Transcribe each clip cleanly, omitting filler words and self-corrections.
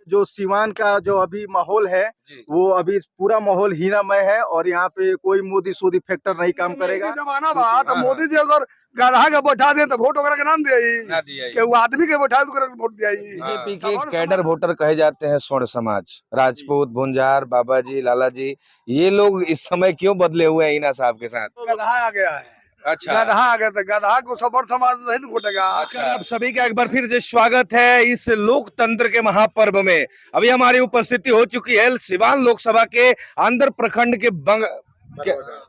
जो सीवान का जो अभी माहौल है वो अभी पूरा माहौल हीनामय है और यहाँ पे कोई मोदी सोदी फैक्टर नहीं काम करेगा। जमाना बा तो मोदी जी अगर गधा के बैठा दे तो वोट वगैरह के नाम दिया कि वो आदमी के बैठा तो वोट दिया। बीजेपी के कैडर वोटर कहे जाते हैं स्वर्ण समाज, राजपूत, भुंजार, बाबा जी, लाला जी, ये लोग इस समय क्यों बदले हुए हैं हिना साहब के साथ? गधा आ गया है। अच्छा, गधा आ गया तो गधा को सबर समाज नहीं वोटेगा। आप सभी का एक बार फिर से स्वागत है इस लोकतंत्र के महापर्व में। अभी हमारी उपस्थिति हो चुकी है सिवान लोकसभा के आंध्र प्रखंड के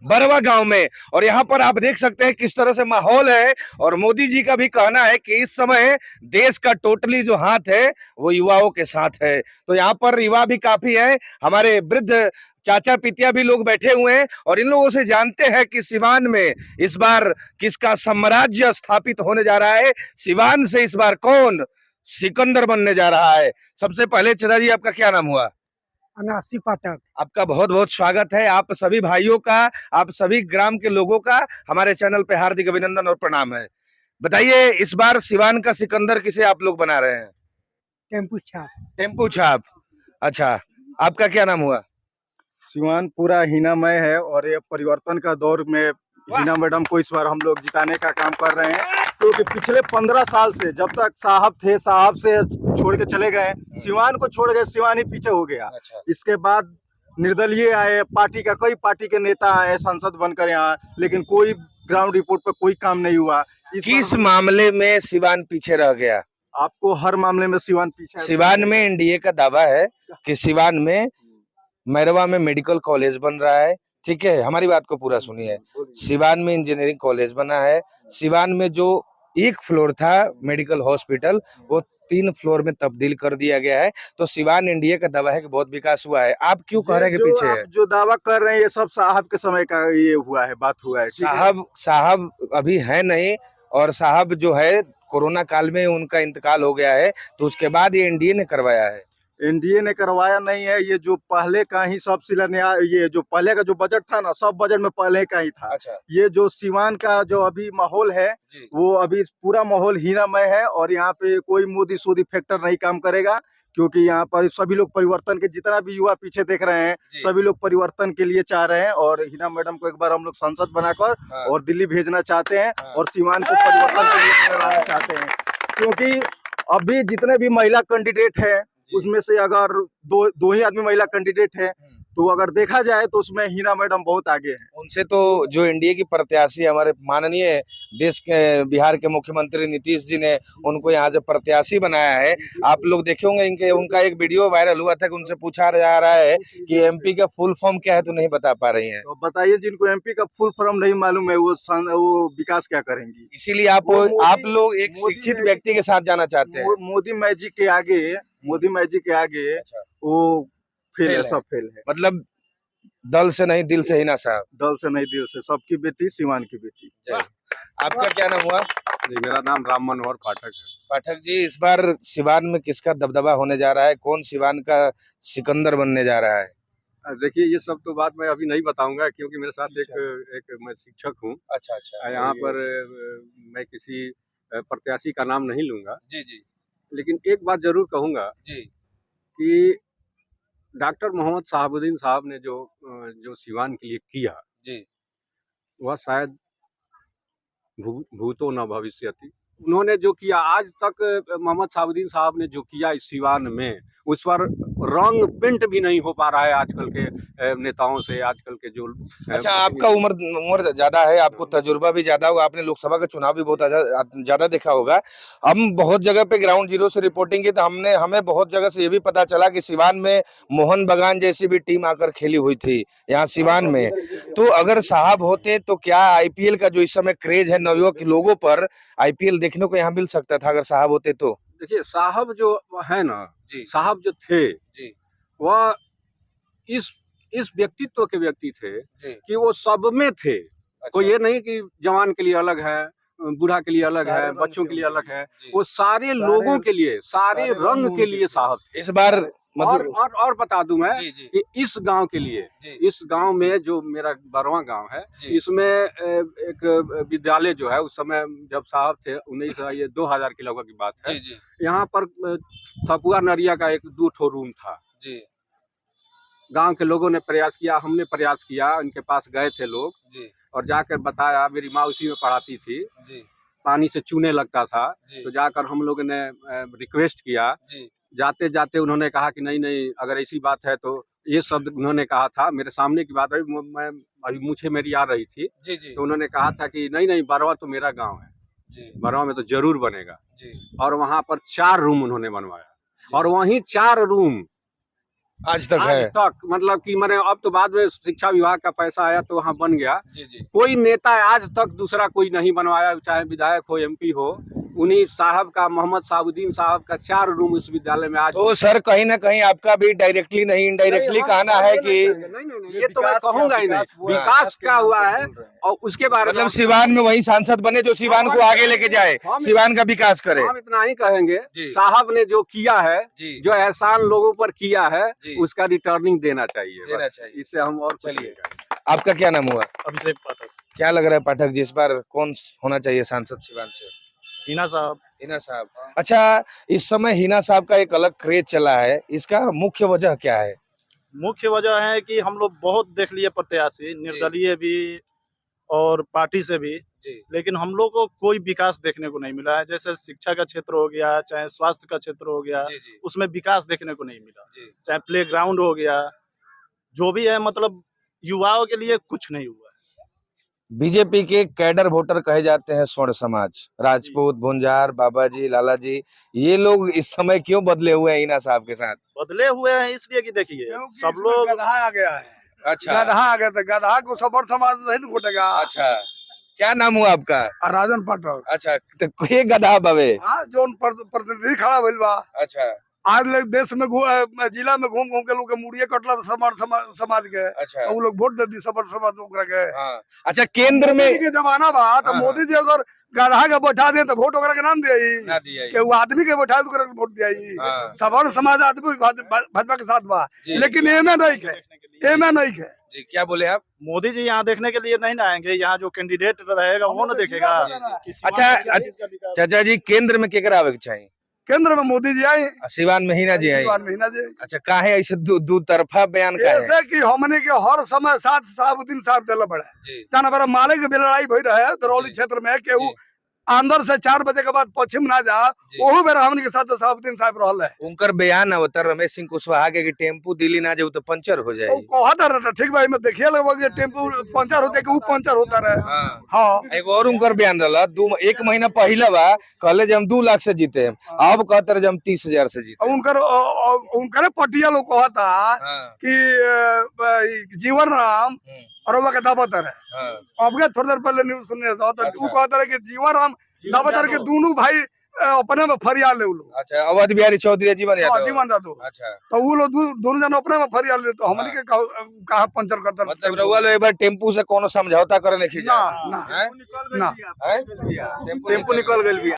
बरवा गांव में, और यहाँ पर आप देख सकते हैं किस तरह से माहौल है। और मोदी जी का भी कहना है कि इस समय देश का टोटली जो हाथ है वो युवाओं के साथ है। तो यहाँ पर युवा भी काफी है, हमारे वृद्ध चाचा पितिया भी लोग बैठे हुए हैं और इन लोगों से जानते हैं कि सिवान में इस बार किसका साम्राज्य स्थापित होने जा रहा है, सिवान से इस बार कौन सिकंदर बनने जा रहा है। सबसे पहले चाचा जी, आपका क्या नाम हुआ? अनासी पाठक। आपका बहुत बहुत स्वागत है। आप सभी भाइयों का, आप सभी ग्राम के लोगों का हमारे चैनल पे हार्दिक अभिनंदन और प्रणाम है। बताइए, इस बार सिवान का सिकंदर किसे आप लोग बना रहे हैं? टेम्पू छाप। टेम्पू छाप। अच्छा, आपका क्या नाम हुआ? सिवान पूरा हीनामय है और ये परिवर्तन का दौर में हिना मैडम को इस बार हम लोग जिताने का काम कर रहे हैं, क्योंकि पिछले 15 साल से जब तक साहब थे, साहब से छोड़ के चले गए, सिवान को छोड़ गए, सिवान ही पीछे हो गया। अच्छा। इसके बाद निर्दलीय आए, पार्टी का कई पार्टी के नेता आए सांसद बनकर यहाँ, लेकिन कोई ग्राउंड रिपोर्ट पर कोई काम नहीं हुआ। किस मामले में सिवान पीछे रह गया? आपको हर मामले में सिवान पीछे। सिवान में एनडीए का दावा है कि सिवान में मैरवा में मेडिकल कॉलेज बन रहा है, ठीक है, हमारी बात को पूरा सुनिए। सिवान में इंजीनियरिंग कॉलेज बना है, सिवान में जो एक फ्लोर था मेडिकल हॉस्पिटल वो 3 फ्लोर में तब्दील कर दिया गया है। तो सिवान एनडीए का दावा है कि बहुत विकास हुआ है। आप क्यों कह रहे हैं कि पीछे है? जो दावा कर रहे हैं ये सब साहब के समय का ये हुआ है, बात हुआ है। साहब अभी है नहीं, और साहब जो है कोरोना काल में उनका इंतकाल हो गया है, तो उसके बाद ये एनडीए ने करवाया है। एनडीए ने करवाया नहीं है, ये जो पहले का ही सब शिलान्यास, ये जो पहले का जो बजट था ना, सब बजट में पहले का ही था। अच्छा। ये जो सिवान का जो अभी माहौल है वो अभी पूरा माहौल हीनामय है और यहाँ पे कोई मोदी सोदी फैक्टर नहीं काम करेगा, क्योंकि यहाँ पर सभी लोग परिवर्तन के, जितना भी युवा पीछे देख रहे हैं सभी लोग परिवर्तन के लिए चाह रहे हैं और हिना मैडम को एक बार हम लोग सांसद बनाकर और दिल्ली भेजना चाहते हैं और सिवान को परिवर्तन के लिए बनाना चाहते हैं। क्योंकि अभी जितने भी महिला कैंडिडेट है उसमें से अगर दो ही आदमी महिला कैंडिडेट है, तो अगर देखा जाए तो उसमें हिना मैडम बहुत आगे हैं। उनसे तो जो एनडीए की प्रत्याशी हमारे माननीय देश के बिहार के मुख्यमंत्री नीतीश जी ने उनको यहाँ जो प्रत्याशी बनाया है, आप लोग देखे होंगे उनका एक वीडियो वायरल हुआ था कि उनसे पूछा जा रहा है कि एमपी का फुल फॉर्म क्या है, तो नहीं बता पा रही हैं। तो बताइए, जिनको एमपी का फुल फॉर्म नहीं मालूम है वो विकास क्या करेंगी? इसीलिए आप लोग एक शिक्षित व्यक्ति के साथ जाना चाहते हैं। मोदी मैजिक के आगे वो फेल है, सब फेल है। मतलब दल से नहीं दिल से हिना साहब। दल से नहीं दिल से, सबकी बेटी सिवान की बेटी। आपका क्या नाम हुआ? जी, मेरा नाम राम मनोहर पाठक है। पाठक जी, इस बार सिवान में किसका दबदबा होने जा रहा है? कौन सिवान का सिकंदर बनने जा रहा है? देखिए, ये सब तो बात मैं अभी नहीं बताऊंगा, क्योंकि मेरे साथ एक मैं शिक्षक हूँ। अच्छा। यहाँ पर मैं किसी प्रत्याशी का नाम नहीं लूंगा। जी। लेकिन एक बात जरूर कहूंगा जी कि डॉक्टर मोहम्मद शहाबुद्दीन साहब ने जो सिवान के लिए किया जी, वह शायद भूतो न भविष्यति। उन्होंने जो किया आज तक, मोहम्मद शहाबुद्दीन साहब ने जो किया इस सिवान में, उस पर रंग पेंट भी नहीं हो पा रहा है आजकल के नेताओं से, आजकल के जो। अच्छा, आपका उम्र ज्यादा है, आपको तजुर्बा भी ज्यादा होगा, आपने लोकसभा का चुनाव भी बहुत ज्यादा देखा होगा। हम बहुत जगह पे ग्राउंड जीरो से रिपोर्टिंग की, तो हमें बहुत जगह से ये भी पता चला कि सिवान में मोहन बगान जैसी भी टीम आकर खेली हुई थी यहाँ सिवान में। तो अगर साहब होते तो क्या आईपीएल का जो इस समय क्रेज है नवयुवक लोगों पर, आईपीएल देखने को यहाँ मिल सकता था अगर साहब होते तो? देखिए, साहब जो है ना जी, साहब जो थे जी, वह इस व्यक्तित्व के व्यक्ति थे जी। कि वो सब में थे। अच्छा। कोई ये नहीं कि जवान के लिए अलग है, बूढ़ा के लिए अलग है, बच्चों के लिए अलग है, वो सारे लोगों के लिए, सारे रंग के लिए साहब थे। इस बार मतलब और बता दूं मैं जी जी कि इस गांव के लिए, जी इस गांव में जो मेरा 12वां गांव है, जी। इसमें एक विद्यालय जो है, उस समय जब साहब थे 2000 के लगभग की बात है, जी जी यहाँ पर थपुआ नरिया का एक 2 ठो रूम था। जी गांव के लोगों ने प्रयास किया, हमने प्रयास किया, उनके पास गए थे लोग जी और जाकर बताया। मेरी माँ उसी में पढ़ाती थी, जी पानी से चूने लगता था, जी तो जाकर हम लोगों ने रिक्वेस्ट किया। जी जाते जाते उन्होंने कहा कि नहीं नहीं, अगर ऐसी बात है तो, ये शब्द उन्होंने कहा था, मेरे सामने की बात है, मैं अभी मुझे मेरी आ रही थी, जी जी तो उन्होंने कहा था कि नहीं नहीं, बरवा तो मेरा गांव है, जी बरवा में तो जरूर बनेगा। जी और वहां पर 4 रूम उन्होंने बनवाया और वहीं 4 रूम आज तक आज है। तक, मतलब कि मैंने, अब तो बाद में शिक्षा विभाग का पैसा आया तो वहाँ बन गया। जी जी कोई नेता आज तक दूसरा कोई नहीं बनवाया, चाहे विधायक हो, एमपी हो। उन्हीं साहब का, मोहम्मद साहबुद्दीन साहब का 4 रूम इस विद्यालय में आज। तो सर कहीं ना कहीं आपका भी डायरेक्टली नहीं इनडायरेक्टली कहना है कि नहीं, ये तो मैं कहूंगा ही नहीं। विकास क्या हुआ है और उसके बारे में मतलब सिवान में वही सांसद बने जो सिवान को आगे लेके जाए, सिवान का विकास करे। हम इतना ही कहेंगे, जी। साहब ने जो किया है, जी जो एहसान लोगों पर किया है, जी। उसका रिटर्निंग देना चाहिए, देना बस। चाहिए। इससे हम और कुछ चलिए। नहीं कहेंगे। आपका क्या नाम हुआ? अभिषेक पाठक। क्या लग रहा है पाठक जी, इस बार कौन होना चाहिए सांसद सिवान से? हिना साहब। हिना साहब। अच्छा, इस समय हिना साहब का एक अलग क्रेज चला है, इसका मुख्य वजह क्या है? मुख्य वजह है कि हम लोग बहुत देख लिए प्रत्याशी, निर्दलीय भी और पार्टी से भी, जी लेकिन हम लोग को कोई विकास देखने को नहीं मिला है। जैसे शिक्षा का क्षेत्र हो गया, चाहे स्वास्थ्य का क्षेत्र हो गया, जी जी उसमें विकास देखने को नहीं मिला। जी चाहे प्ले ग्राउंड हो गया, जो भी है, मतलब युवाओं के लिए कुछ नहीं हुआ है। बीजेपी के कैडर वोटर कहे जाते हैं स्वर्ण समाज, राजपूत, भुंजार, बाबाजी, लालाजी, ये लोग इस समय क्यों बदले हुए हैं हिना साहब के साथ? बदले हुए हैं इसलिए कि देखिए क्योंकि सब इसमें लोग गधा आ गया है। अच्छा गधा आ गया तो गधा को सबर समाज नहीं न घुटेगा। अच्छा, क्या नाम हुआ आपका? राजन पाठक। अच्छा, तो ये गधा बवे। हाँ, जो प्रतिनिधि खड़ा भइल बा, अच्छा आज लोग देश में जिला में घूम घूम के लोग के मुड़िए कटला समाज के, अच्छा तो वो लोग वोट दे दी सबर समाज ओकरा के। हाँ। अच्छा, केंद्र में मोदी के जमाना बा तो हाँ, मोदी जी अगर गधा के बैठा दे तो वोट ओकरा के नाम दिया ना दिया कि वो आदमी के बैठा तो वोट दिया। हाँ। सबर समाज आदमी भाजपा के साथ बा, जी। लेकिन एमे नहीं है, एमे नहीं है। जी, क्या बोले आप? मोदी जी यहाँ देखने के लिए नहीं ना आएंगे, यहाँ जो कैंडिडेट रहेगा वो ना देखेगा। कि सिवान अच्छा, में क्या चीज का विकास। चाचा जी, केंद्र में केकरा आवे के चाहिए? केंद्र में मोदी जी आए, सिवान में हिना जी आई। महीना जी। अच्छा, काहे ऐसे दू तरफा बयान का है? ऐसे कि हमने के हर समय साथ साहबुद्दीन साहब दिला पड़ा जी जाना बड़ा माले के भी लड़ाई भई रहे दरौली जी। क्षेत्र में, केहू जी। अंदर से 4 बजे के बाद पश्चिम ना जा, जी। ओहू बेरा हमने के साथ साहबुद्दीन साहब रहल है। उनकर बयान अवतर रमेश सिंह कुशवाहा के कि टेम्पू दिल्ली ना जाऊ तो पंचर हो वो जाए। कहता रहता ठीक भाई, मैं देखिए लगभग ये टेम्पू पंचर होते कि वो पंचर होता रहे। हाँ। हाँ, एक और उनकर बयान रहा, 1 महीना पहले बा कहले जब हम 2 लाख से जीते, अब कहते रहे जब हम 30,000 से जीते। उनकर पटिया लोग कहता हाँ, कि जीवन राम और वो का दावतर है। हाँ, अब थोड़ी देर पहले न्यूज सुनने था, तो अच्छा। वो कहता रहे कि जीवन राम दावतर के दोनों भाई अपने में फरियाद ले लोग। अच्छा, अवध बिहारी चौधरी, जीवन हाँ, यादव। जीवन दादू। अच्छा, तो वो लोग दोनों जन अपने में फरियाद ले, तो हमने के कहा पंचर करता रहे। मतलब रउआ लोग एक बार टेम्पू से कोनो समझौता करे नहीं ना खींचा? ना हैं? ना हैं? टेम्पू निकल गई।